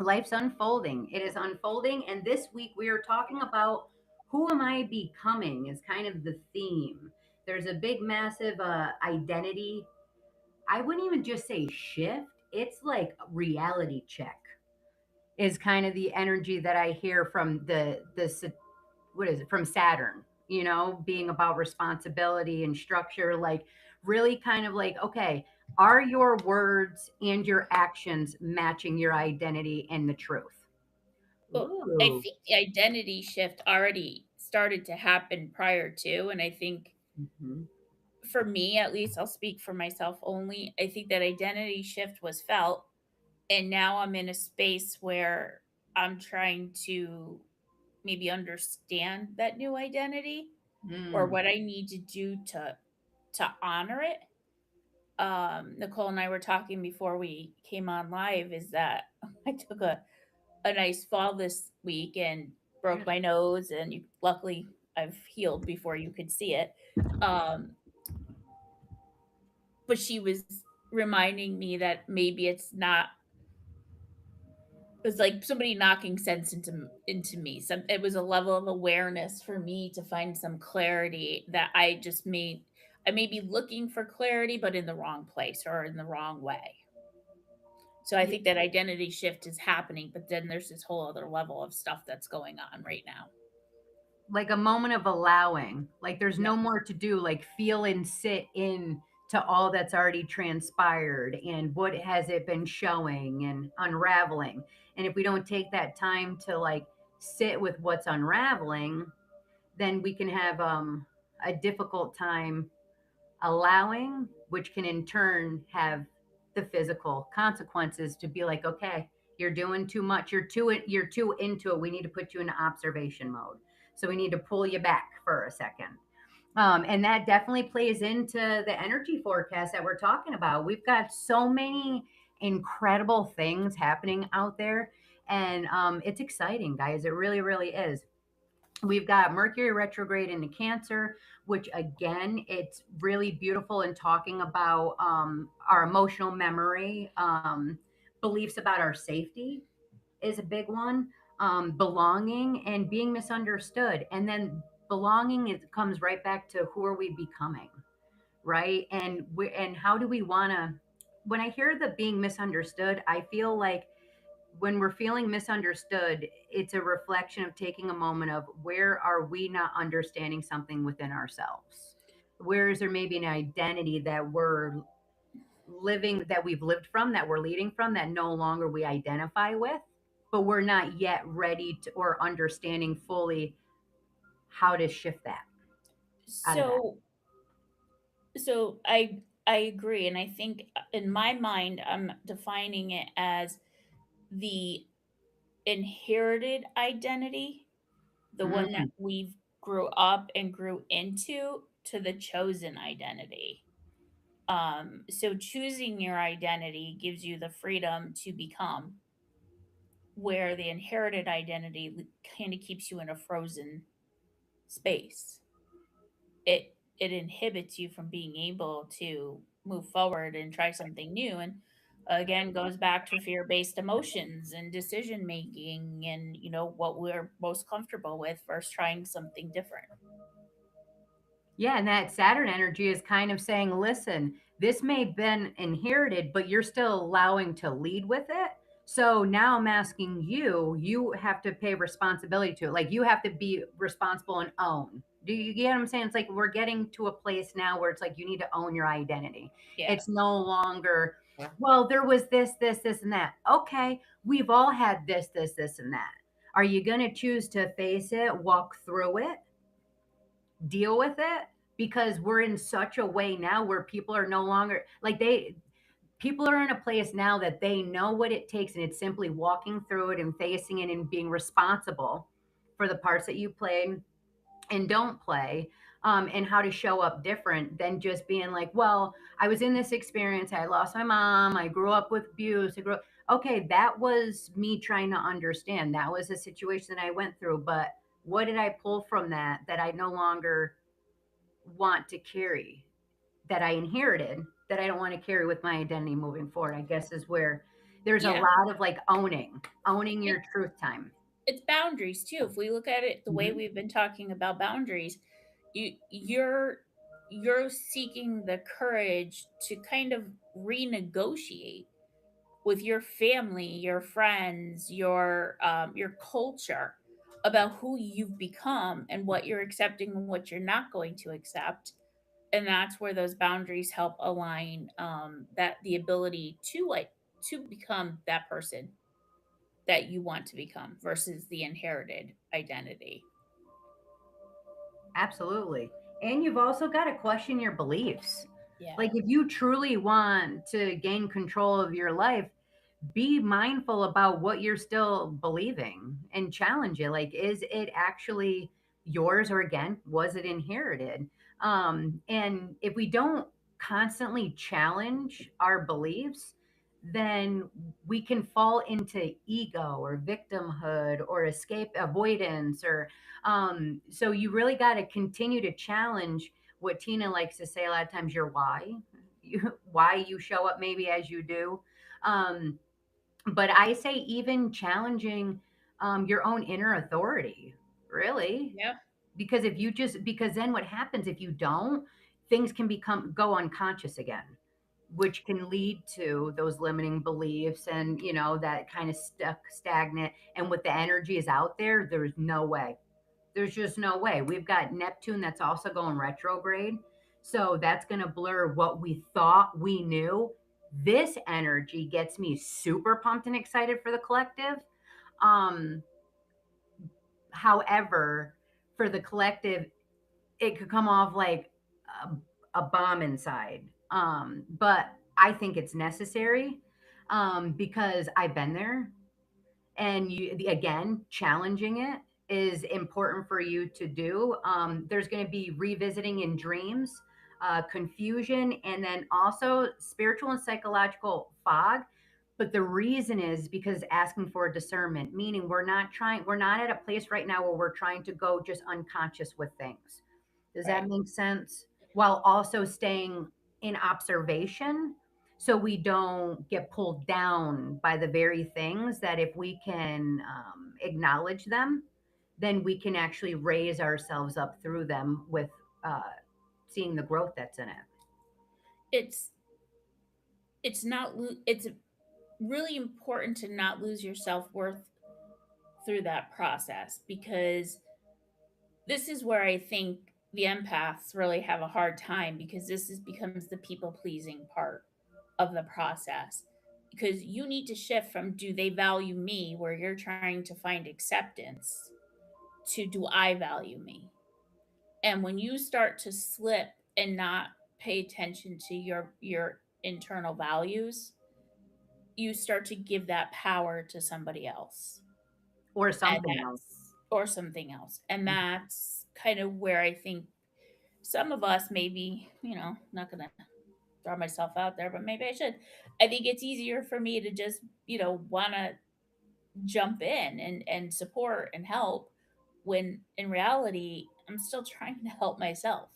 Life's unfolding. It is unfolding. And this week we are talking about who am I becoming is kind of the theme. There's a big, massive identity. I wouldn't even just say shift. It's like reality check is kind of the energy that I hear from what is it, from Saturn, being about responsibility and structure, like really kind of like, okay, are your words and your actions matching your identity and the truth? Well, I Ooh. think the identity shift already started to happen prior to, and I think Hmm. for me, at least, I'll speak for myself only. I think that identity shift was felt, and now I'm in a space where I'm trying to maybe understand that new identity or Mm. what I need to do to honor it. Nicole and I were talking before we came on live is that I took a nice fall this week and broke my nose, and luckily I've healed before you could see it. Um, but she was reminding me that maybe it's not. It was like somebody knocking sense into me. Some It was a level of awareness for me to find some clarity that I may be looking for clarity, but in the wrong place or in the wrong way. So I Yeah, think that identity shift is happening, but then there's this whole other level of stuff that's going on right now. like a moment of allowing, like there's Yeah. no more to do, like feel and sit in to all that's already transpired and what has it been showing and unraveling. And if we don't take that time to like sit with what's unraveling, then we can have a difficult time allowing, which can in turn have the physical consequences to be like, okay, you're doing too much. You're too into it. We need to put you in observation mode. So we need to pull you back for a second. And that definitely plays into the energy forecast that we're talking about. We've got so many incredible things happening out there. And it's exciting, guys. It really, really is. We've got Mercury retrograde into Cancer, which again, it's really beautiful in talking about our emotional memory, beliefs about our safety is a big one, belonging and being misunderstood. And then belonging, it comes right back to who are we becoming, right? And how do we want to, when I hear the being misunderstood, I feel like when we're feeling misunderstood, it's a reflection of taking a moment of where are we not understanding something within ourselves? Where is there maybe an identity that we're living, that we've lived from, that we're leading from, that no longer we identify with, but we're not yet ready to or understanding fully how to shift that out of that. So so I agree, and I think in my mind I'm defining it as the inherited identity, the one that Mm, we've grew up and grew into, to the chosen identity. So choosing your identity gives you the freedom to become, where the inherited identity kind of keeps you in a frozen space. It inhibits you from being able to move forward and try something new, and again goes back to fear-based emotions and decision making, and what we're most comfortable with versus trying something different. yeah, and that Saturn energy is kind of saying, listen, this may have been inherited, but you're still allowing to lead with it. So now I'm asking you, you have to pay responsibility to it. Like you have to be responsible and own. Do you get what I'm saying? It's like we're getting to a place now where it's like you need to own your identity. Yeah. It's no longer, well, there was this, and that. Okay, we've all had this, and that. Are you going to choose to face it, walk through it, deal with it, because we're in such a way now where people are no longer like people are in a place now that they know what it takes, and it's simply walking through it and facing it and being responsible for the parts that you play and don't play, and how to show up different than just being like, well, I was in this experience, I lost my mom, I grew up with abuse, okay, that was me trying to understand, that was a situation that I went through, but what did I pull from that that I no longer want to carry, that I inherited, that I don't want to carry with my identity moving forward, I guess is where There's a Yeah. lot of like owning It your truth time. it's boundaries too. If we look at it the way Mhm. we've been talking about boundaries, you're seeking the courage to kind of renegotiate with your family, your friends, your culture about who you've become and what you're accepting and what you're not going to accept. And that's where those boundaries help align that the ability to become that person that you want to become versus the inherited identity. Absolutely. And you've also got to question your beliefs. Yeah. Like if you truly want to gain control of your life, be mindful about what you're still believing and challenge it. Like, is it actually yours, or again, was it inherited? And if we don't constantly challenge our beliefs, then we can fall into ego or victimhood or escape avoidance, or so you really got to continue to challenge what Tina likes to say a lot of times, your why, why you show up maybe as you do. um, but I say even challenging your own inner authority, really, Yeah. because if you just because then what happens if you don't, things can become go unconscious again, which can lead to those limiting beliefs and that kind of stuck stagnant. And with the energy is out there, there's no way. There's just no way. We've got Neptune that's also going retrograde. So that's going to blur what we thought we knew. This energy gets me super pumped and excited for the collective. Um, However, for the collective, it could come off like a, a bomb inside. But I think it's necessary because I've been there. And again, challenging it is important for you to do. There's going to be revisiting in dreams, confusion, and then also spiritual and psychological fog. But the reason is because asking for discernment, meaning we're not at a place right now where we're trying to go just unconscious with things. Does that Right. make sense? While also staying in observation, so we don't get pulled down by the very things that if we can acknowledge them, then we can actually raise ourselves up through them with uh, seeing the growth that's in it. It's it's really important to not lose your self-worth through that process because this is where I think the empaths really have a hard time because becomes the people pleasing part of the process. Because you need to shift from do they value me, where you're trying to find acceptance, to do I value me? And when you start to slip and not pay attention to your internal values, you start to give that power to somebody else. Or And something else. that's or something else. And that's kind of where I think some of us maybe, not going to throw myself out there, but maybe I should. I think it's easier for me to just, want to jump in and support and help when in reality I'm still trying to help myself.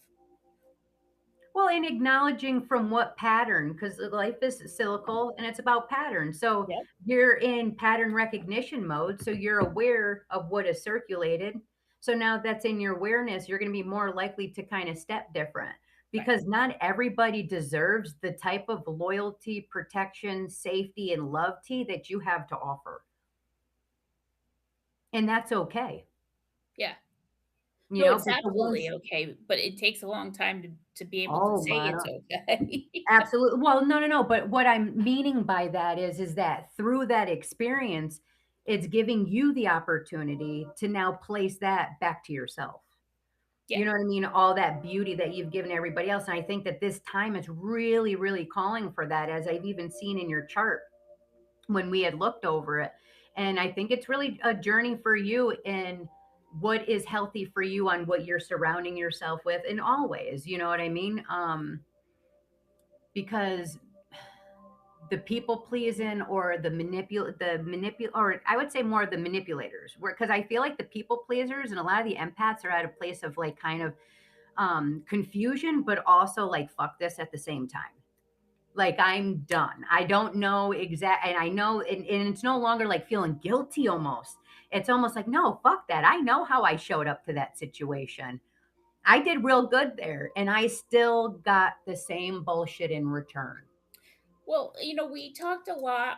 Well, in acknowledging from what pattern, because life is cyclical and it's about pattern. So Yep. you're in pattern recognition mode. So you're aware of what is circulated. So now that's in your awareness, you're going to be more likely to kind of step different Right. because not everybody deserves the type of loyalty, protection, safety, and love tea that you have to offer. And that's okay. Yeah. You No, know, it's but the absolutely ones, okay, but it takes a long time to be able to oh say my, it's okay. absolutely. Well, no, no, no. But what I'm meaning by that is that through that experience, it's giving you the opportunity to now place that back to yourself. Yeah. You know what I mean? All that beauty that you've given everybody else. And I think that this time is really, really calling for that, as I've even seen in your chart when we had looked over it. And I think it's really a journey for you in what is healthy for you on what you're surrounding yourself with in all ways. You know what I mean? Because the people pleasing or or I would say more the manipulators, where because I feel like the people pleasers and a lot of the empaths are at a place of like kind of confusion, but also like fuck this at the same time. Like, I'm done. I don't know exact, and I know, and it's no longer like feeling guilty almost. It's almost like, no, fuck that. I know how I showed up to that situation. I did real good there, and I still got the same bullshit in return. Well, we talked a lot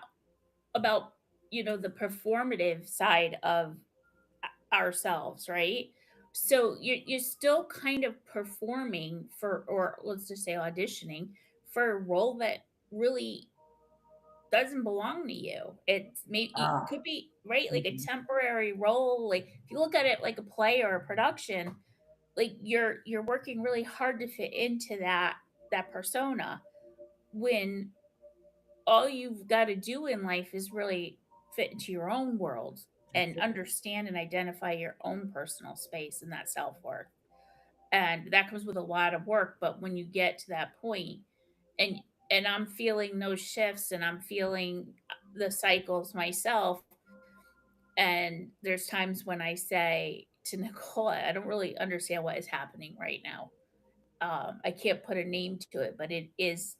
about, the performative side of ourselves, right? So you're still kind of performing for, or let's just say auditioning for a role that really doesn't belong to you. It's maybe it Oh, could be right, like a mhm. temporary role. Like if you look at it like a play or a production, like you're working really hard to fit into that persona when all you've got to do in life is really fit into your own world That's and it. understand and identify your own personal space and that self-worth. And that comes with a lot of work, but when you get to that point and I'm feeling those shifts and I'm feeling the cycles myself, and there's times when I say to Nicole, I don't really understand what is happening right now. I can't put a name to it, but it is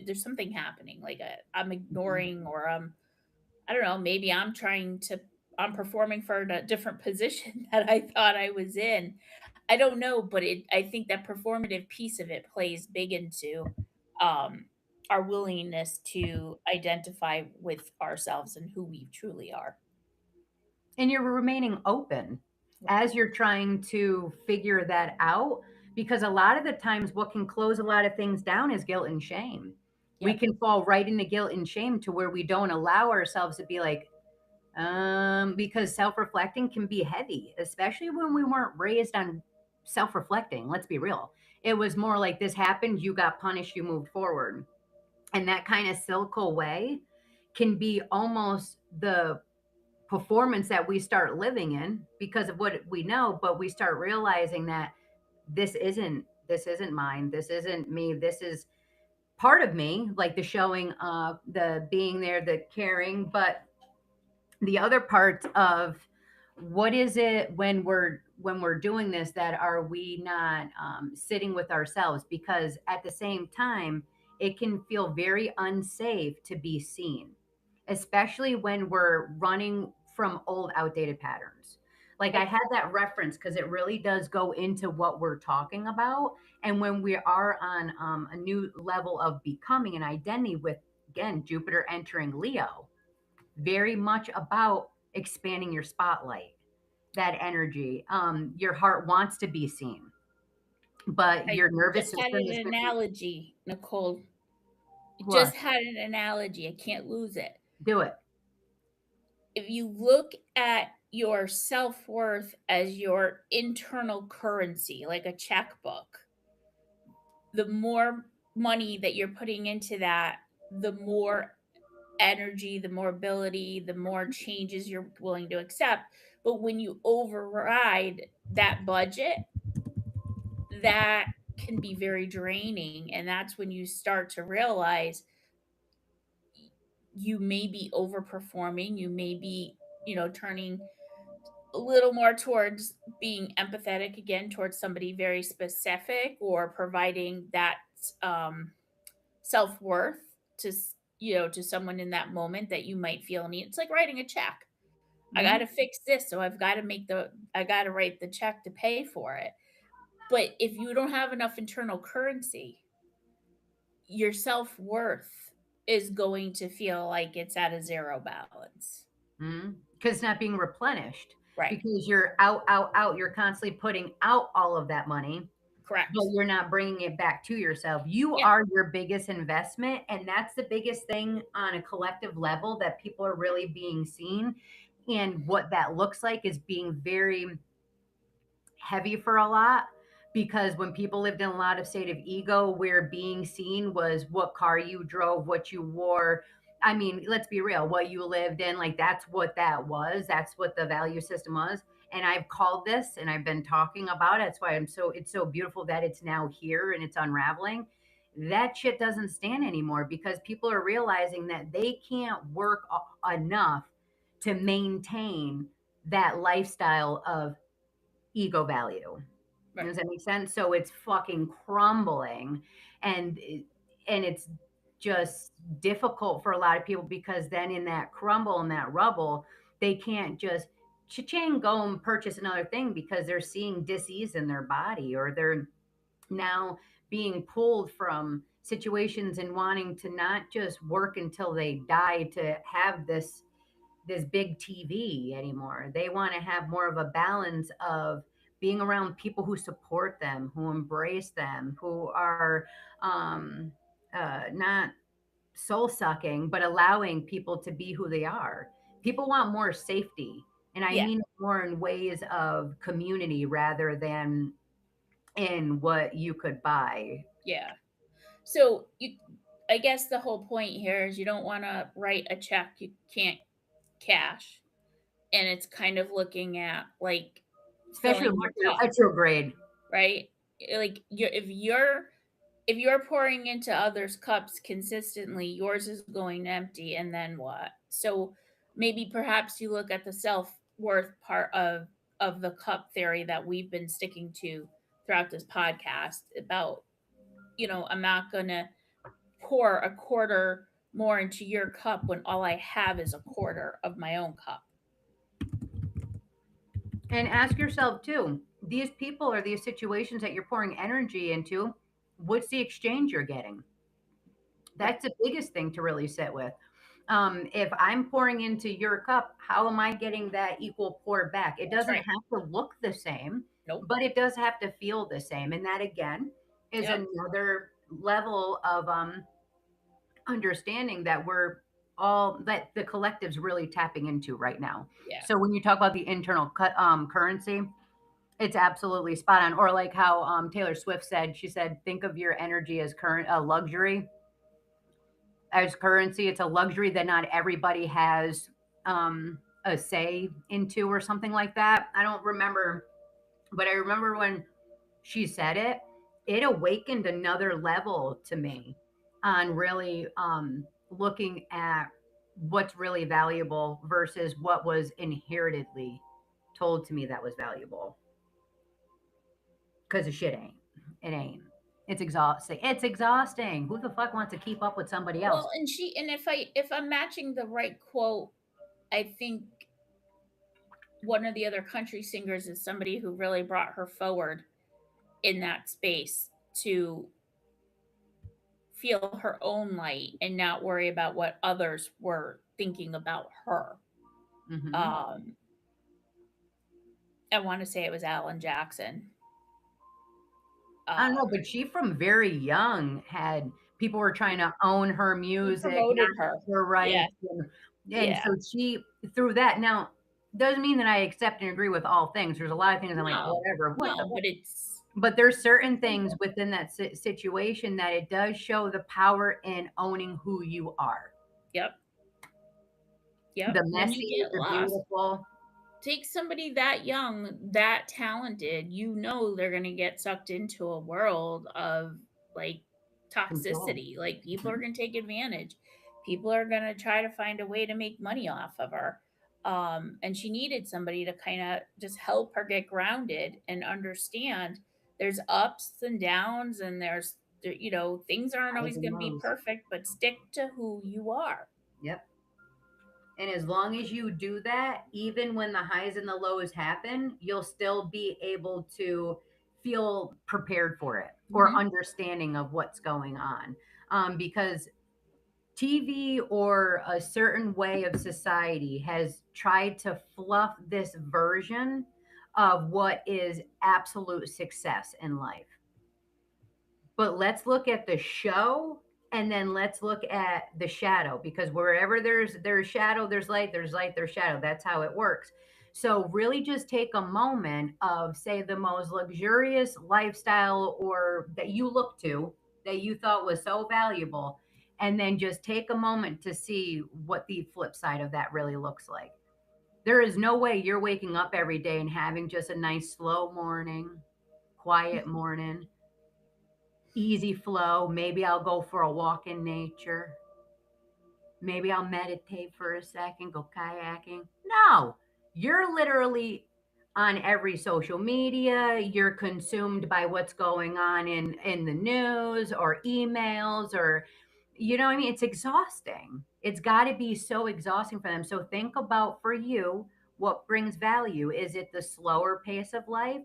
there's something happening. Like I'm Mhm. ignoring, or I don't know. Maybe I'm performing for a different position that I thought I was in. I don't know, but I think that performative piece of it plays big into um, our willingness to identify with ourselves and who we truly are. And you're remaining open Right. as you're trying to figure that out, because a lot of the times what can close a lot of things down is guilt and shame. We Yep. can fall right into guilt and shame to where we don't allow ourselves to be like, because self-reflecting can be heavy, especially when we weren't raised on self-reflecting. Let's be real. It was more like this happened, you got punished, you moved forward. And that kind of cyclical way can be almost the performance that we start living in because of what we know, but we start realizing that this isn't mine, this isn't me, this is part of me, like the showing, the being there, the caring, but the other part of what is it when we're doing this, that are we not sitting with ourselves, because at the same time it can feel very unsafe to be seen, especially when we're running from old outdated patterns. Like, I Yep. had that reference because it really does go into what we're talking about. And when we are on a new level of becoming an identity with, again, Jupiter entering Leo, very much about expanding your spotlight, that energy. Your heart wants to be seen, but I your nervous just had system an is going to analogy, Nicole. what? Just had an analogy. I can't lose it. Do it. If you look at your self-worth as your internal currency, like a checkbook, the more money that you're putting into that, the more energy, the more ability, the more changes you're willing to accept. But when you override that budget, that can be very draining. And that's when you start to realize you may be overperforming, you may be, turning a little more towards being empathetic again towards somebody very specific, or providing that um, self-worth to someone in that moment that you might feel need. It's like writing a check. I got Mhm. to fix this, so I got to write the check to pay for it. But if you don't have enough internal currency, your self-worth is going to feel like it's at a zero balance. Mhm. 'Cause it's not being replenished, Right. because you're out, out, out. You're constantly putting out all of that money, but Correct. you're not bringing it back to yourself. You Yeah. are your biggest investment, and that's the biggest thing on a collective level, that people are really being seen. And what that looks like is being very heavy for a lot, because when people lived in a lot of state of ego where being seen was what car you drove, what you wore. I mean, let's be real, what you lived in, like that's what that was. That's what the value system was. And I've called this and I've been talking about it. That's why it's so beautiful that it's now here and it's unraveling. That shit doesn't stand anymore because people are realizing that they can't work enough to maintain that lifestyle of ego value. Right. Does that make sense? So it's fucking crumbling, and it's just difficult for a lot of people because then in that crumble and that rubble, they can't just cha-ching go and purchase another thing because they're seeing disease in their body, or they're now being pulled from situations and wanting to not just work until they die to have this big TV anymore. They want to have more of a balance of being around people who support them, who embrace them, who are um, not soul sucking, but allowing people to be who they are. People want more safety. And I Yeah. mean more in ways of community rather than in what you could buy. Yeah. So you I guess the whole point here is you don't wanna write a check you can't cash, and it's kind of looking at, like, Especially filling with your Mercury cup, retrograde. right? Like, if you're pouring into others' cups consistently, yours is going empty, and then what? So, maybe perhaps you look at the self-worth part of the cup theory that we've been sticking to throughout this podcast about, I'm not gonna pour a quarter more into your cup when all I have is a quarter of my own cup. And ask yourself too, these people or these situations that you're pouring energy into, what's the exchange you're getting? Right. That's the biggest thing to really sit with. If I'm pouring into your cup, how am I getting that equal pour back? It That's doesn't right. have to look the same, Nope. but it does have to feel the same. And that again is Yep. another level of understanding that we're all that the collective's really tapping into right now. Yeah. So when you talk about the internal currency, it's absolutely spot on. Or like how Taylor Swift said, she said, think of your energy as current a luxury, as currency. It's a luxury that not everybody has a say into, or something like that. I don't remember, but I remember when she said it, it awakened another level to me on really looking at what's really valuable versus what was inheritedly told to me that was valuable. Because the shit ain't. It ain't. It's exhausting. It's exhausting. Who the fuck wants to keep up with somebody else? Well, and if I'm matching the right quote, I think one of the other country singers is somebody who really brought her forward in that space to feel her own light and not worry about what others were thinking about her. Hmm. Um, I want to say it was Alan Jackson. I don't know, Um, but she from very young had people were trying to own her he music, promoted not her. give her Yeah, rights, and yeah. so she through that. Now, doesn't mean that I accept and agree with all things. There's a lot of things I'm like, No, whatever, what the no, fuck? but it's But there's certain things simple. within that situation that it does show the power in owning who you are. Yep, The yep. When you messy, get the lost, beautiful. take somebody that young, that talented, they're gonna get sucked into a world of, like, Control. toxicity, like, people are Mhm. gonna take advantage. People are gonna try to find a way to make money off of her, and she needed somebody to kinda just help her get grounded and understand there's ups and downs, and things aren't Highs always and gonna be lows. perfect, but stick to who you are. Yep. And as long as you do that, even when the highs and the lows happen, you'll still be able to feel prepared for it or Mhm. understanding of what's going on. Because TV or a certain way of society has tried to fluff this version of what is absolute success in life. But let's look at the show, and then let's look at the shadow, because wherever there's shadow, there's light, there's light, there's shadow. That's how it works. So really just take a moment of, say, the most luxurious lifestyle or that you look to, that you thought was so valuable, and then just take a moment to see what the flip side of that really looks like. There is no way you're waking up every day and having just a nice slow morning, quiet morning, easy flow. Maybe I'll go for a walk in nature. Maybe I'll meditate for a second, go kayaking. No, you're literally on every social media. You're consumed by what's going on in the news or emails, or You know what I mean? It's exhausting. It's gotta be so exhausting for them. So think about for you, what brings value. Is it the slower pace of life?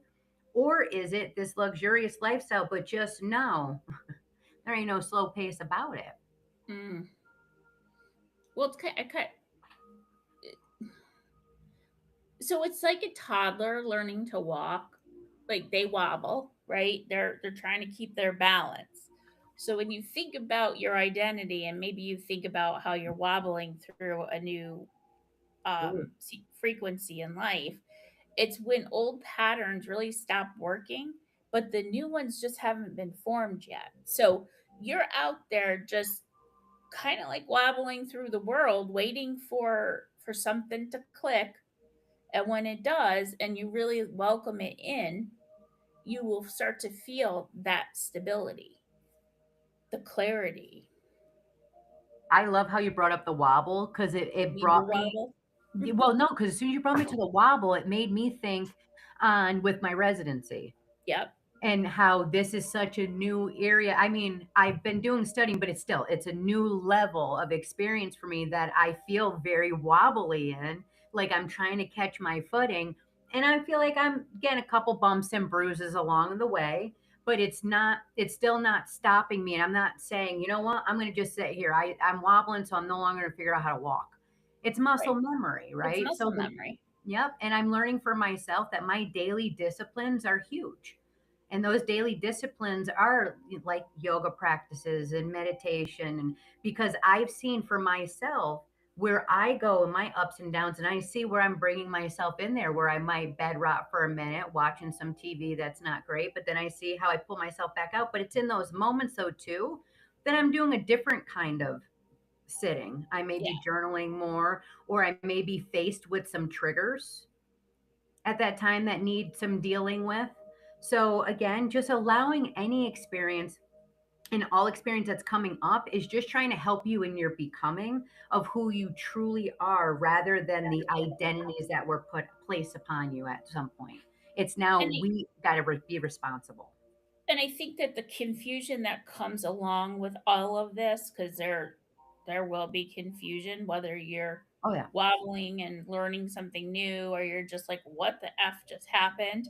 Or is it this luxurious lifestyle? But just know there ain't no slow pace about it. Mm. Well, so it's like a toddler learning to walk. Like they wobble, right? They're trying to keep their balance. So when you think about your identity and maybe you think about how you're wobbling through a new Ooh. frequency in life, it's when old patterns really stop working, but the new ones just haven't been formed yet. So you're out there just kind of like wobbling through the world waiting for something to click, and when it does and you really welcome it in, you will start to feel that stability, the clarity. I love how you brought up the wobble because it You brought me wobble. well, no, because as soon as you brought me to the wobble, it made me think on with my residency. Yep. And how this is such a new area. I mean, I've been doing studying, but it's a new level of experience for me that I feel very wobbly in, like I'm trying to catch my footing, and I feel like I'm getting a couple bumps and bruises along the way, but it's still not stopping me, and I'm not saying, "You know what? I'm gonna just sit here. I'm wobbling, so I'm no longer gonna figure out how to walk." It's muscle Right. memory, It's right? muscle So the memory. Yep, and I'm learning for myself that my daily disciplines are huge. And those daily disciplines are like yoga practices and meditation. And because I've seen for myself where I go in my ups and downs, and I see where I'm bringing myself in there, where I might bed rot for a minute watching some TV that's not great. But then I see how I pull myself back out. But it's in those moments, though, too, that I'm doing a different kind of sitting. I may Yeah. be journaling more, or I may be faced with some triggers at that time that need some dealing with. So again, just allowing any experience and all experience that's coming up is just trying to help you in your becoming of who you truly are rather than the identities that were put placed upon you at some point. It's now And I we got to be responsible. and I think that the confusion that comes along with all of this, because there will be confusion, whether you're Oh yeah. wobbling and learning something new or you're just like, "What the F just happened?"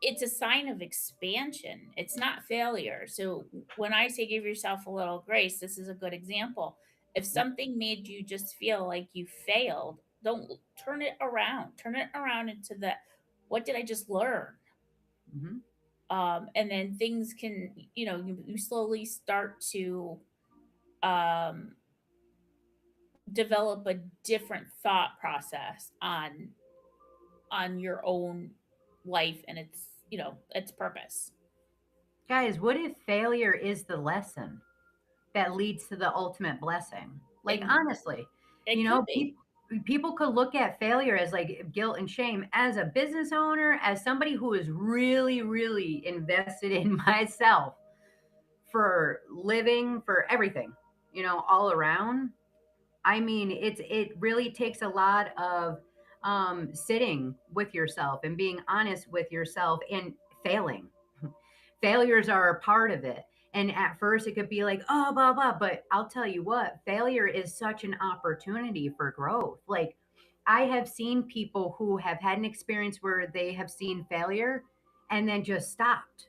It's a sign of expansion. It's not failure. So when I say give yourself a little grace, this is a good example. If Yep. something made you just feel like you failed, don't turn it around. Turn it around into the what did I just learn? Hmm. And then things can, you slowly start to um, develop a different thought process on your own life and its purpose. Guys, what if failure is the lesson that leads to the ultimate blessing? Like And honestly, it could be. people could look at failure as like guilt and shame. As a business owner, as somebody who is really, really invested in myself for living, for everything, all around. I mean, it really takes a lot of sitting with yourself and being honest with yourself and failing. Failures are a part of it. And at first, it could be like, oh, blah, blah. But I'll tell you what, failure is such an opportunity for growth. Like, I have seen people who have had an experience where they have seen failure and then just stopped,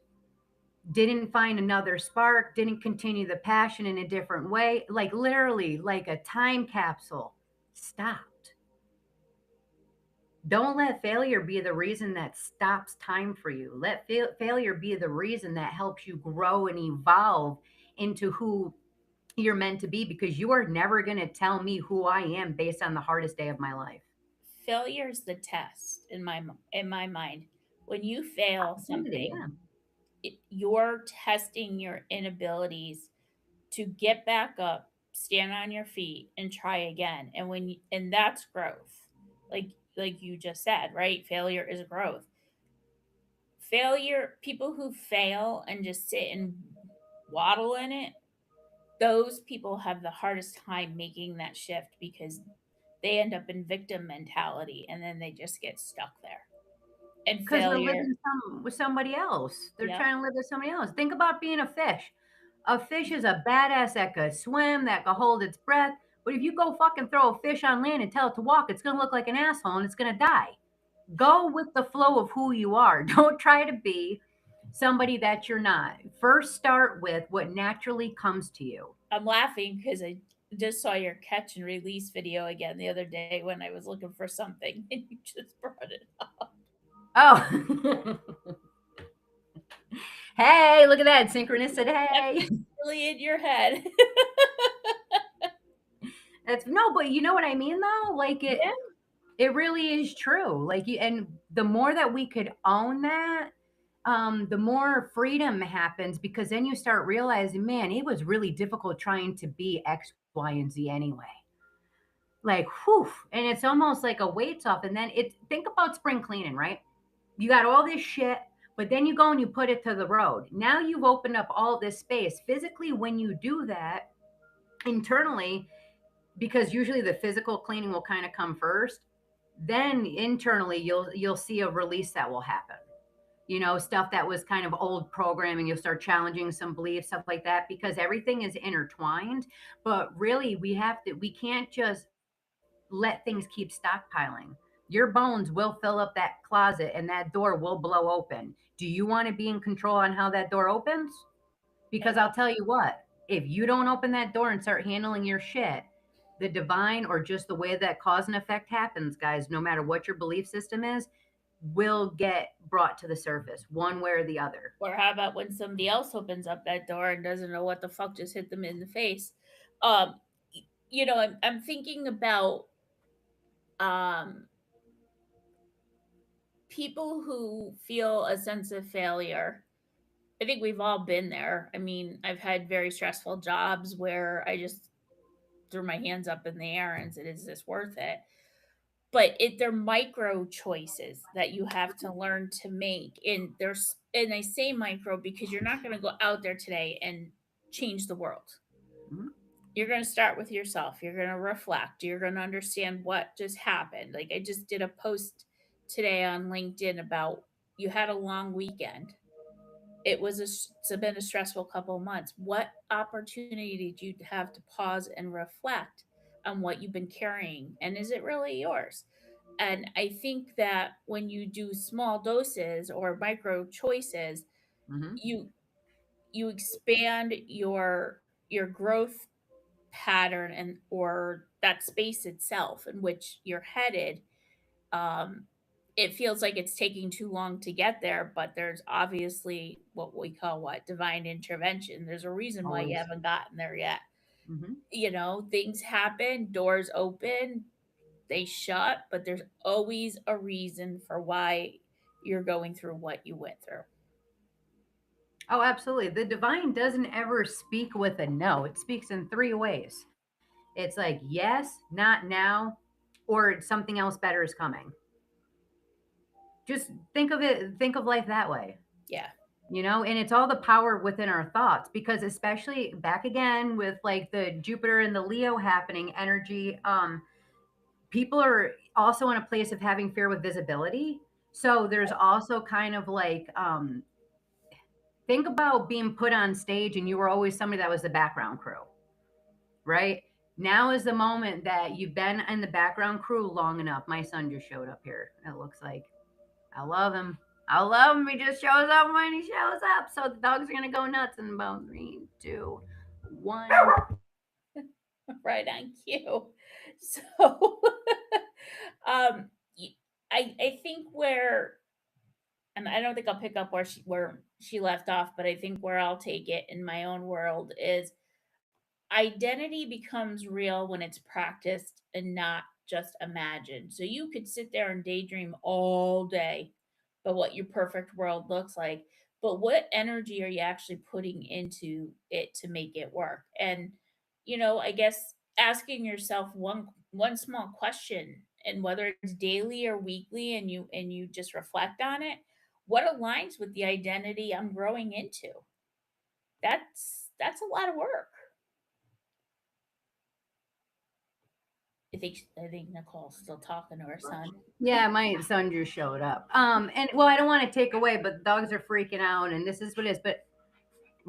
didn't find another spark, didn't continue the passion in a different way, like literally, like a time capsule, stopped. Don't let failure be the reason that stops time for you. Let failure be the reason that helps you grow and evolve into who you're meant to be because you are never going to tell me who I am based on the hardest day of my life. Failure's the test in my mind. When you fail Opportunity, something, yeah. you're testing your inabilities to get back up, stand on your feet, and try again. And that's growth. Like you just said, right? Failure is growth. Failure, people who fail and just sit and waddle in it, those people have the hardest time making that shift because they end up in victim mentality and then they just get stuck there. And Because they're failure, living with somebody else. They're yep. trying to live with somebody else. Think about being a fish. A fish is a badass that could swim, that could hold its breath. But if you go fucking throw a fish on land and tell it to walk, it's gonna look like an asshole and it's gonna die. Go with the flow of who you are. Don't try to be somebody that you're not. First, start with what naturally comes to you. I'm laughing because I just saw your catch and release video again the other day when I was looking for something and you just brought it up. Oh, hey, look at that synchronicity. Hey, Really in your head. that's no, but you know what I mean though. Like Yeah. it really is true. Like you, and the more that we could own that, the more freedom happens because then you start realizing, man, it was really difficult trying to be X, Y, and Z anyway. Like, whew, and it's almost like a weight's off. And then it think about spring cleaning, right? You got all this shit, but then you go and you put it to the road. Now you've opened up all this space. Physically, when you do that internally, because usually the physical cleaning will kind of come first, then internally you'll see a release that will happen. You know, stuff that was kind of old programming, you'll start challenging some beliefs, stuff like that, because everything is intertwined. But really, we can't just let things keep stockpiling. Your bones will fill up that closet and that door will blow open. Do you want to be in control on how that door opens? Because I'll tell you what, if you don't open that door and start handling your shit, the divine or just the way that cause and effect happens, guys, no matter what your belief system is, will get brought to the surface one way or the other. Or how about when somebody else opens up that door and doesn't know what the fuck just hit them in the face? Um, I'm thinking about um people who feel a sense of failure. I think we've all been there. I mean, I've had very stressful jobs where I just threw my hands up in the air and said, "Is this worth it?" But they're micro choices that you have to learn to make. And I say micro because you're not going to go out there today and change the world. Mhm. You're going to start with yourself. You're going to reflect. You're going to understand what just happened. Like I just did a post today on LinkedIn about you had a long weekend. It's been a stressful couple of months. What opportunity did you have to pause and reflect on what you've been carrying, and is it really yours? And I think that when you do small doses or micro choices, Mhm. you you expand your growth pattern and or that space itself in which you're headed. um, it feels like it's taking too long to get there, but there's obviously what we call what divine intervention. There's a reason why you Always. haven't gotten there yet. Mhm. Things happen, doors open, they shut, but there's always a reason for why you're going through what you went through. Oh, absolutely. The divine doesn't ever speak with a no. It speaks in three ways. It's like yes, not now, or something else better is coming. Just think of life that way. Yeah. And it's all the power within our thoughts because especially back again with like the Jupiter and the Leo happening energy, people are also in a place of having fear with visibility. So there's also kind of like think about being put on stage and you were always somebody that was the background crew, right? Now is the moment that you've been in the background crew long enough. My son just showed up here. It looks like I love him. I love him. He just shows up when he shows up. So the dogs are gonna go nuts in about 3, 2, 1. Right on cue. So um y- I think where, and I don't think I'll pick up where she left off, but I think where I'll take it in my own world is identity becomes real when it's practiced and not just imagined. So you could sit there and daydream all day about what your perfect world looks like, but what energy are you actually putting into it to make it work? And I guess asking yourself one small question, and whether it's daily or weekly, and you just reflect on it, what aligns with the identity I'm growing into? That's a lot of work. I think Nicole's still talking to her son. Yeah, my son just showed up. And well, I don't want to take away, but the dogs are freaking out, and this is what it is. But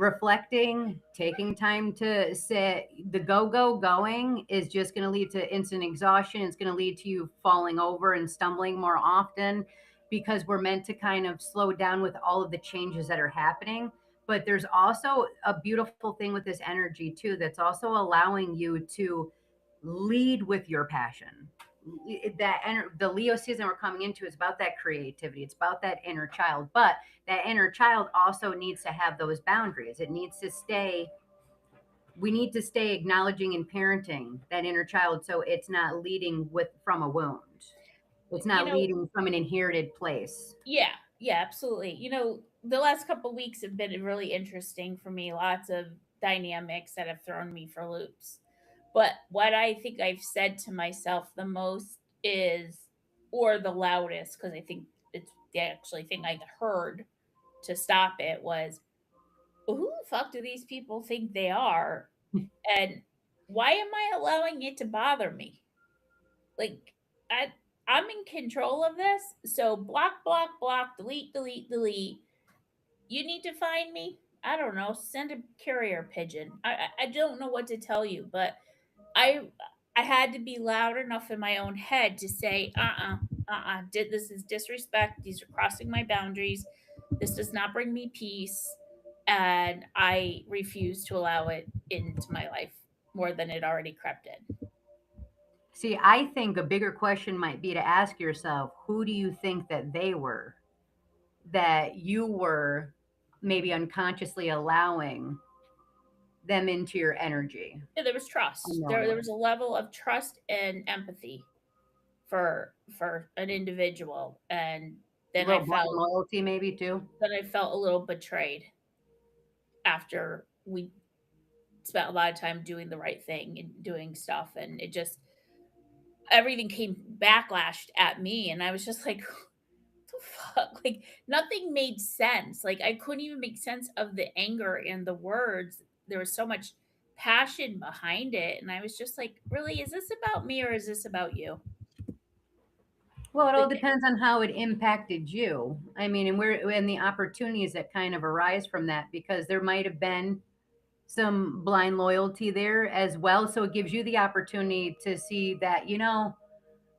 reflecting, taking time to sit, the going is just going to lead to instant exhaustion. It's going to lead to you falling over and stumbling more often because we're meant to kind of slow down with all of the changes that are happening. But there's also a beautiful thing with this energy too that's also allowing you to lead with your passion. The Leo season we're coming into is about that creativity. It's about that inner child, but that inner child also needs to have those boundaries. It needs to stay. We need to stay acknowledging and parenting that inner child, so it's not leading with from a wound. It's You not know, leading from an inherited place. yeah, yeah, absolutely. The last couple weeks have been really interesting for me. Lots of dynamics that have thrown me for loops. But what I think I've said to myself the most is, or the loudest, because I think it's the actually thing I heard to stop it was, well, who the fuck do these people think they are? And why am I allowing it to bother me? Like, I I'm in control of this. So block, block, block, delete, delete, delete. You need to find me. I don't know. Send a carrier pigeon. I don't know what to tell you, but I I had to be loud enough in my own head to say, did this is disrespect. These are crossing my boundaries. This does not bring me peace, and I refuse to allow it into my life more than it already crept in. See, I think a bigger question might be to ask yourself, who do you think that they were, that you were maybe unconsciously allowing them into your energy Yeah, there was trust. There unknowingly? was a level of trust and empathy for an individual, and A then I little blind felt loyalty, maybe too. then I felt a little betrayed after we spent a lot of time doing the right thing and doing stuff, and it just everything came backlashed at me, and I was just like, "What the fuck?" Like, nothing made sense. Like, I couldn't even make sense of the anger and the words. There was so much passion behind it, and I was just like, "Really? Is this about me or is this about you?" Well, it all Like, depends on how it impacted you. I mean, and the opportunities that kind of arise from that, because there might have been some blind loyalty there as well. So it gives you the opportunity to see that,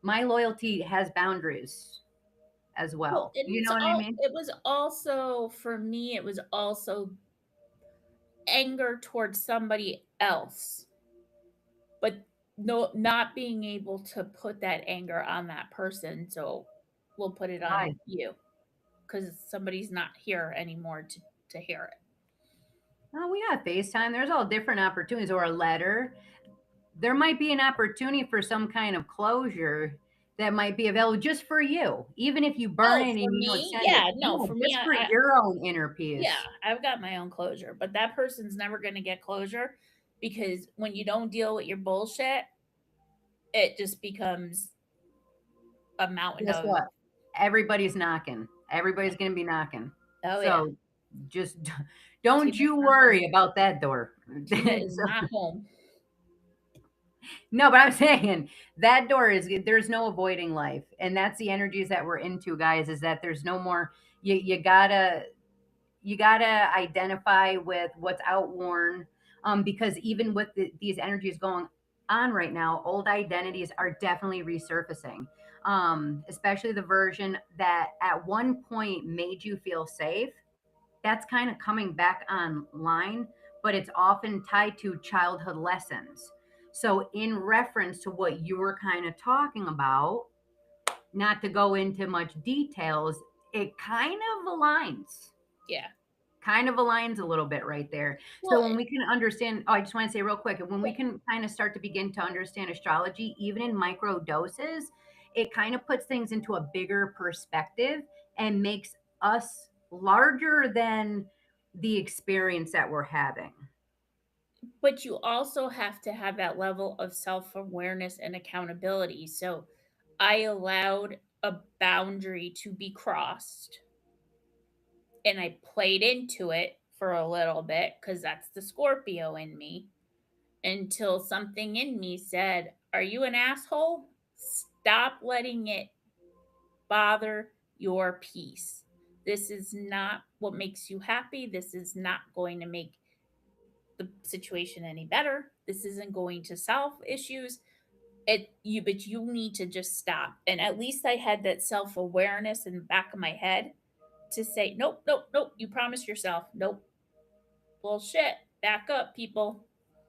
my loyalty has boundaries as well, well. and You know what I mean? it was also for me, it was also anger towards somebody else, but no, not being able to put that anger on that person. So we'll put it on Why? you because somebody's not here anymore to hear it. Oh, we got FaceTime. There's all different opportunities, or a letter. There might be an opportunity for some kind of closure that might be available just for you, even if you burn Oh, it and for you don't me, send it. yeah, no, Yeah, for me, just for your own inner yeah, peace. I've got my own closure, but that person's never going to get closure because when you don't deal with your bullshit, it just becomes a mountain Guess of, what? Everybody's knocking. Everybody's going to be knocking. oh yeah, So just don't Tina's you not home. worry about that door. Tina is So, not home. no, but I'm saying that door is, there's no avoiding life. And that's the energies that we're into, guys, is that there's no more, you gotta identify with what's outworn, because even with these energies going on right now, old identities are definitely resurfacing, especially the version that at one point made you feel safe. That's kind of coming back online, but it's often tied to childhood lessons. So in reference to what you were kind of talking about, not to go into much details, it Yeah. kind of aligns a little bit right there. So Well, when we can understand, oh, I just want to say real quick, when we yeah, can kind of start to begin to understand astrology, even in micro doses, it kind of puts things into a bigger perspective and makes us larger than the experience that we're having. but you also have to have that level of self-awareness and accountability. So I allowed a boundary to be crossed and I played into it for a little bit because that's the Scorpio in me until something in me said, "Are you an asshole? Stop letting it bother your peace. This is not what makes you happy. This is not going to make the situation any better. This isn't going to solve issues. But you need to just stop. And at least I had that self-awareness in the back of my head to say, nope, nope, nope. You promised yourself. Nope. Bullshit. Back up, people.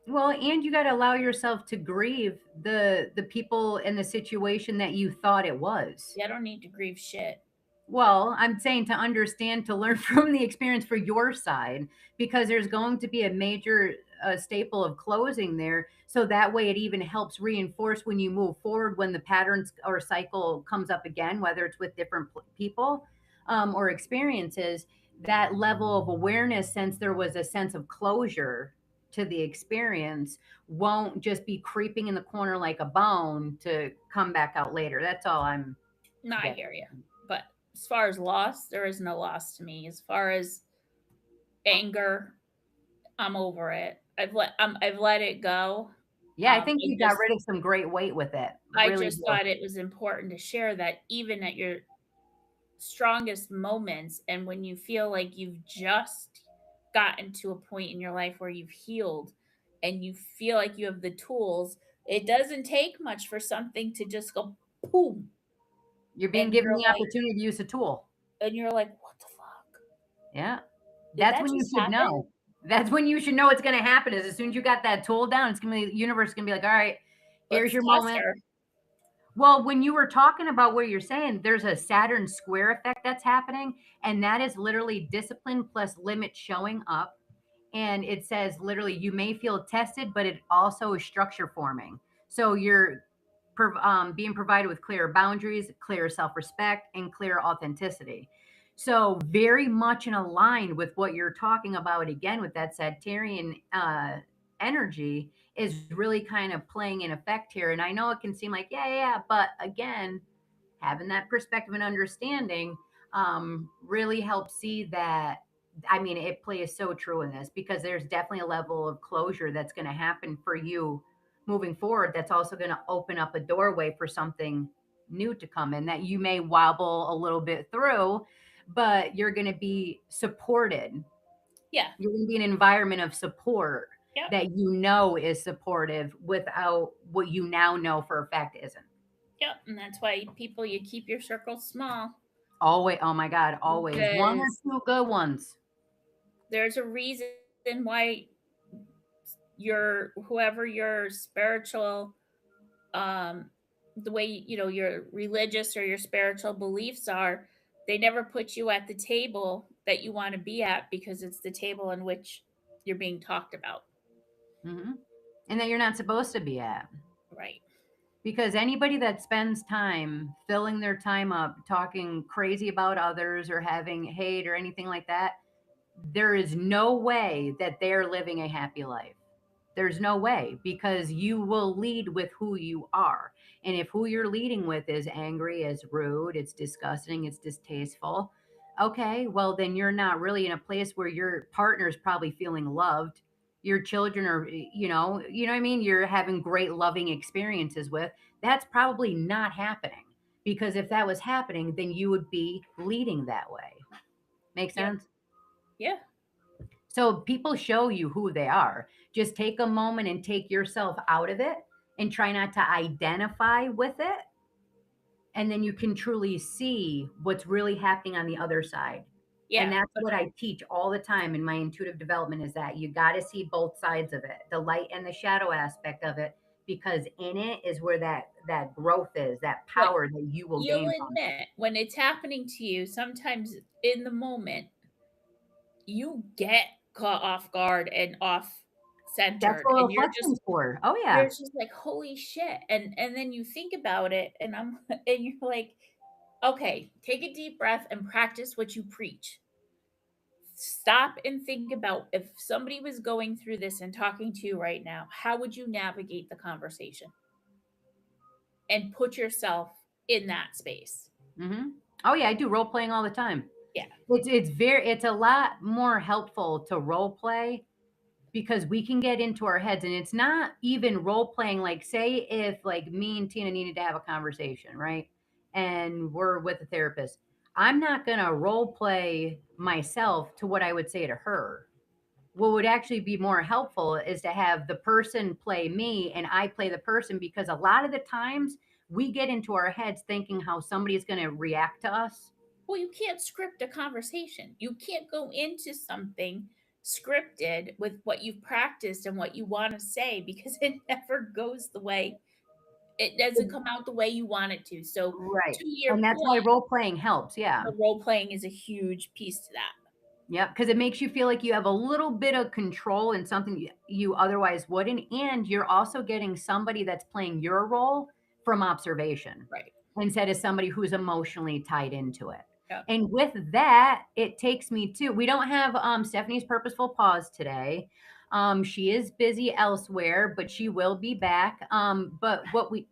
Well, and you got to allow yourself to grieve the people and the situation that you thought it was. Yeah, I don't need to grieve shit. Well, I'm saying to understand, to learn from the experience for your side, because there's going to be a major staple of closing there. So that way it even helps reinforce when you move forward, when the patterns or cycle comes up again, whether it's with different people or experiences, that level of awareness, since there was a sense of closure to the experience, won't just be creeping in the corner like a bone to come back out later. That's all I'm No, I getting. hear you. But as far as loss, there is no loss to me. As far as anger, I'm over it. I've let it go. Yeah, I think I you got just rid of some great weight with it. I Really just do. thought it was important to share that even at your strongest moments and when you feel like you've just gotten to a point in your life where you've healed and you feel like you have the tools, it doesn't take much for something to just go boom. You're being And given the opportunity to use a tool. you're like, what the fuck? Yeah. Did That's that when you just should happen? know. That's when you should know it's gonna happen, is as soon as you got that tool down, it's gonna be the universe is gonna be like, "All right, here's Let's your test moment." her. Well, when you were talking about what you're saying, there's a Saturn square effect that's happening, and that is literally discipline plus limit showing up. And it says literally, you may feel tested, but it also is structure forming. So you're being provided with clear boundaries, clear self respect, and clear authenticity. So, very much in aligned with what you're talking about again with that Sagittarian energy is really kind of playing in effect here. And I know it can seem like, yeah, yeah, yeah, but again, having that perspective and understanding really helps see that. I mean, it plays so true in this because there's definitely a level of closure that's going to happen for you moving forward. That's also going to open up a doorway for something new to come in that you may wobble a little bit through, but you're going to be supported. Yeah. You're going to be an environment of support Yep. that you know is supportive without what you now know for a fact isn't. Yep. And that's why people, you keep your circle small Always, oh my God, always. One or because two good ones. there's a reason why your whoever your spiritual the way your religious or your spiritual beliefs are, they never put you at the table that you want to be at because it's the table in which you're being talked about. Mhm. And that you're not supposed to be at. Right. Because anybody that spends time filling their time up talking crazy about others or having hate or anything like that, there is no way that they're living a happy life. There's no way because you will lead with who you are. And if who you're leading with is angry, is rude, it's disgusting, it's distasteful, okay, well, then you're not really in a place where your partner's probably feeling loved. Your children are, you know what I mean? You're having great loving experiences with. That's probably not happening because if that was happening, then you would be leading that way. Make Yep. sense? Yeah. So people show you who they are. Just take a moment and take yourself out of it and try not to identify with it. And then you can truly see what's really happening on the other side. And Yeah. that's But what I teach all the time in my intuitive development is that you got to see both sides of it, the light and the shadow aspect of it, because in it is where that growth is, that but power that you will you'll gain from. admit when it's happening to you, sometimes in the moment you get caught off guard and off That's centered what and you're just reflection's for. Oh you're yeah. just like, "Holy shit." And then you think about it and I'm and you're like, "Okay, take a deep breath and practice what you preach." Stop and think about if somebody was going through this and talking to you right now, how would you navigate the conversation? And put yourself in that space. Hmm. Oh yeah, I do role playing all the time. Yeah. It's a lot more helpful to role play because we can get into our heads and it's not even role playing. Like say if like me and Tina needed to have a conversation, right? And we're with a therapist. I'm not going to role play myself to what I would say to her. what would actually be more helpful is to have the person play me and I play the person, because a lot of the times we get into our heads thinking how somebody is going to react to us. Well, you can't script a conversation. You can't go into something scripted with what you've practiced and what you want to say because it never goes the way it doesn't come out the way you want it to. So, Right. to your And that's why point, role playing helps. Yeah. the role playing is a huge piece to that. Yeah, because it makes you feel like you have a little bit of control in something you otherwise wouldn't, and you're also getting somebody that's playing your role from observation Right. instead of somebody who's emotionally tied into it. Yeah. And with that, it takes me to, we don't have Stephanie's purposeful pause today. She is busy elsewhere, but she will be back. But what we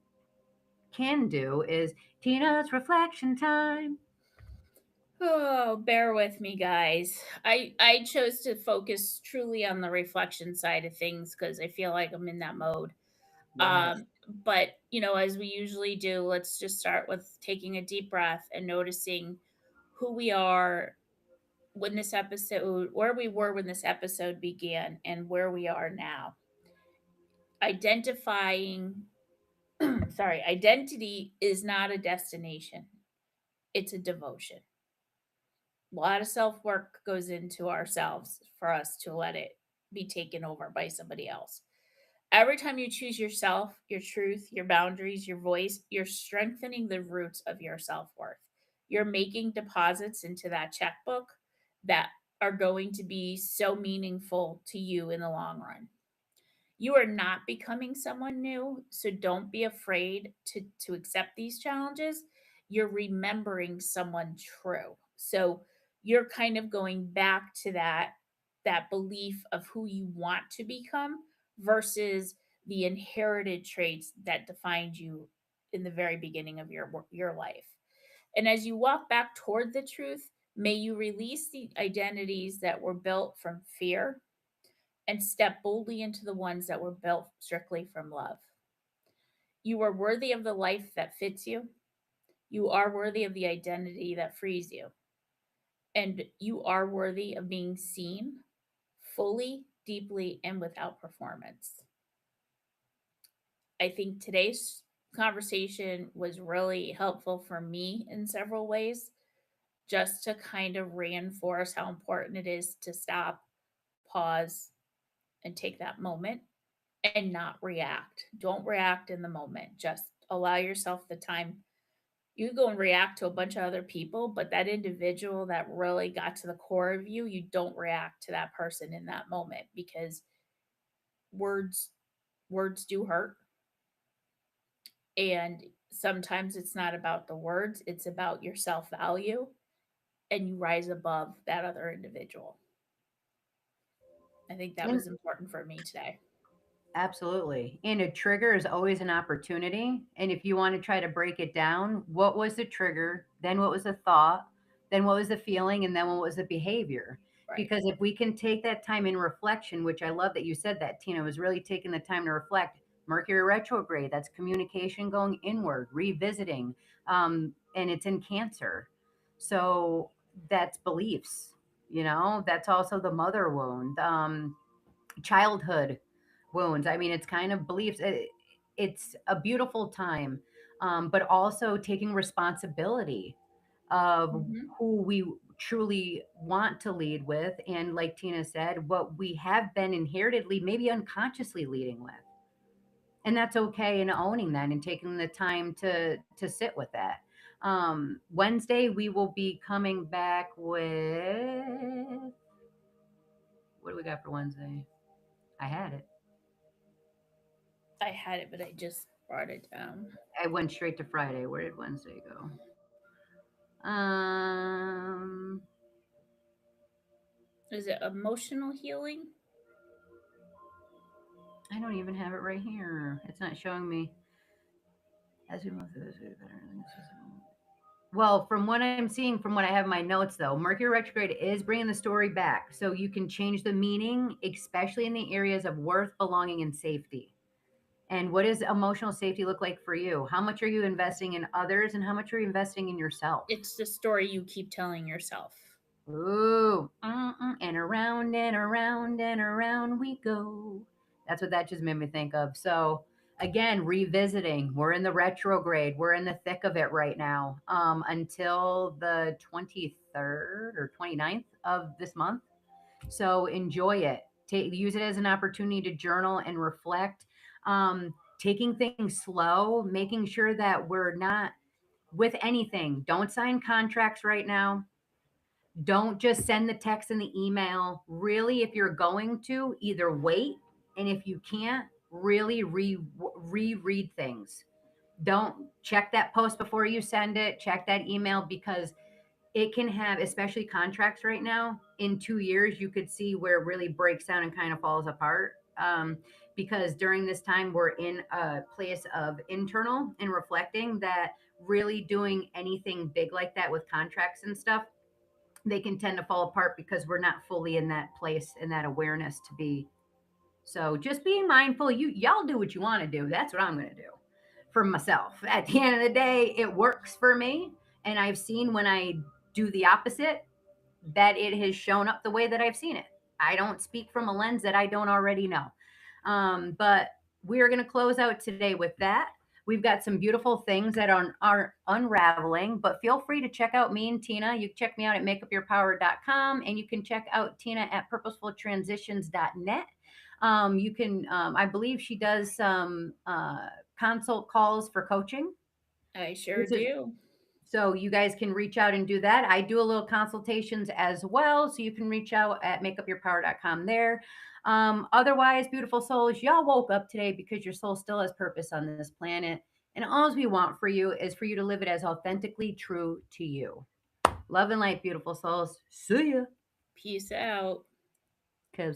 can do is Tina's reflection time. Oh, bear with me, guys. I chose to focus truly on the reflection side of things because I feel like I'm in that mode. Yes. But as we usually do, let's just start with taking a deep breath and noticing who we are when this episode, where we were when this episode began, and where we are now. Identifying, sorry, identity is not a destination; it's a devotion. A lot of self work goes into ourselves for us to let it be taken over by somebody else. Every time you choose yourself, your truth, your boundaries, your voice, you're strengthening the roots of your self worth. You're making deposits into that checkbook that are going to be so meaningful to you in the long run. You are not becoming someone new, so don't be afraid to accept these challenges. You're remembering someone true. So you're kind of going back to that belief of who you want to become versus the inherited traits that defined you in the very beginning of your life. And as you walk back toward the truth, may you release the identities that were built from fear and step boldly into the ones that were built strictly from love. You are worthy of the life that fits you. You are worthy of the identity that frees you. And you are worthy of being seen fully, deeply, and without performance. I think today's conversation was really helpful for me in several ways, just to kind of reinforce how important it is to stop, pause, and take that moment and not react. Don't react in the moment. Just allow yourself the time. You go and react to a bunch of other people, but that individual that really got to the core of you, you don't react to that person in that moment because words words do hurt. And sometimes it's not about the words, it's about your self-value and you rise above that other individual. I think that And was important for me today. absolutely. And a trigger is always an opportunity. And if you want to try to break it down, what was the trigger? Then what was the thought? Then what was the feeling? And then what was the behavior? Right. Because if we can take that time in reflection, which I love that you said that, Tina, was really taking the time to reflect. Mercury retrograde, that's communication going inward, revisiting. And it's in Cancer. So that's beliefs, that's also the mother wound. Childhood wounds. I mean, it's kind of beliefs. It's a beautiful time, but also taking responsibility of Mhm. who we truly want to lead with. And like Tina said, what we have been inheritedly, maybe unconsciously leading with. And that's okay, and owning that and taking the time to sit with that. Wednesday, we will be coming back with, what do we got for Wednesday? I had it. I had it, but I just brought it down. I went straight to Friday. Where did Wednesday go? Um, Is it emotional healing? I don't even have it right here. It's not showing me. As we move through this, well, from what I'm seeing, from what I have in my notes, though, Mercury retrograde is bringing the story back, so you can change the meaning, especially in the areas of worth, belonging, and safety. And what does emotional safety look like for you? How much are you investing in others, and how much are you investing in yourself? It's the story you keep telling yourself. Ooh, and around and around and around we go. That's what that just made me think of. So again, revisiting. We're in the retrograde. We're in the thick of it right now. Until the 23rd or 29th of this month. So enjoy it. Use it as an opportunity to journal and reflect. Taking things slow, making sure that we're not with anything. Don't sign contracts right now. Don't just send the text and the email. Really, if you're going to, either wait, and if you can't, really reread things. Don't check that post before you send it. Check that email because it can have, especially contracts right now, in 2 years, you could see where it really breaks down and kind of falls apart. Because during this time, we're in a place of internal and reflecting that really doing anything big like that with contracts and stuff, they can tend to fall apart because we're not fully in that place and that awareness to be. So just being mindful, y'all do what you want to do. That's what I'm going to do for myself. At the end of the day, it works for me. And I've seen when I do the opposite that it has shown up the way that I've seen it. I don't speak from a lens that I don't already know. But we are going to close out today with that. We've got some beautiful things that are unraveling, but feel free to check out me and Tina. You can check me out at makeupyourpower.com, and you can check out Tina at purposefultransitions.net. You can, I believe she does some consult calls for coaching. I sure This is do. so you guys can reach out and do that. I do a little consultations as well. So you can reach out at makeupyourpower.com there. Otherwise, beautiful souls, y'all woke up today because your soul still has purpose on this planet. And all we want for you is for you to live it as authentically true to you. Love and light, beautiful souls. See ya. Peace out. Cause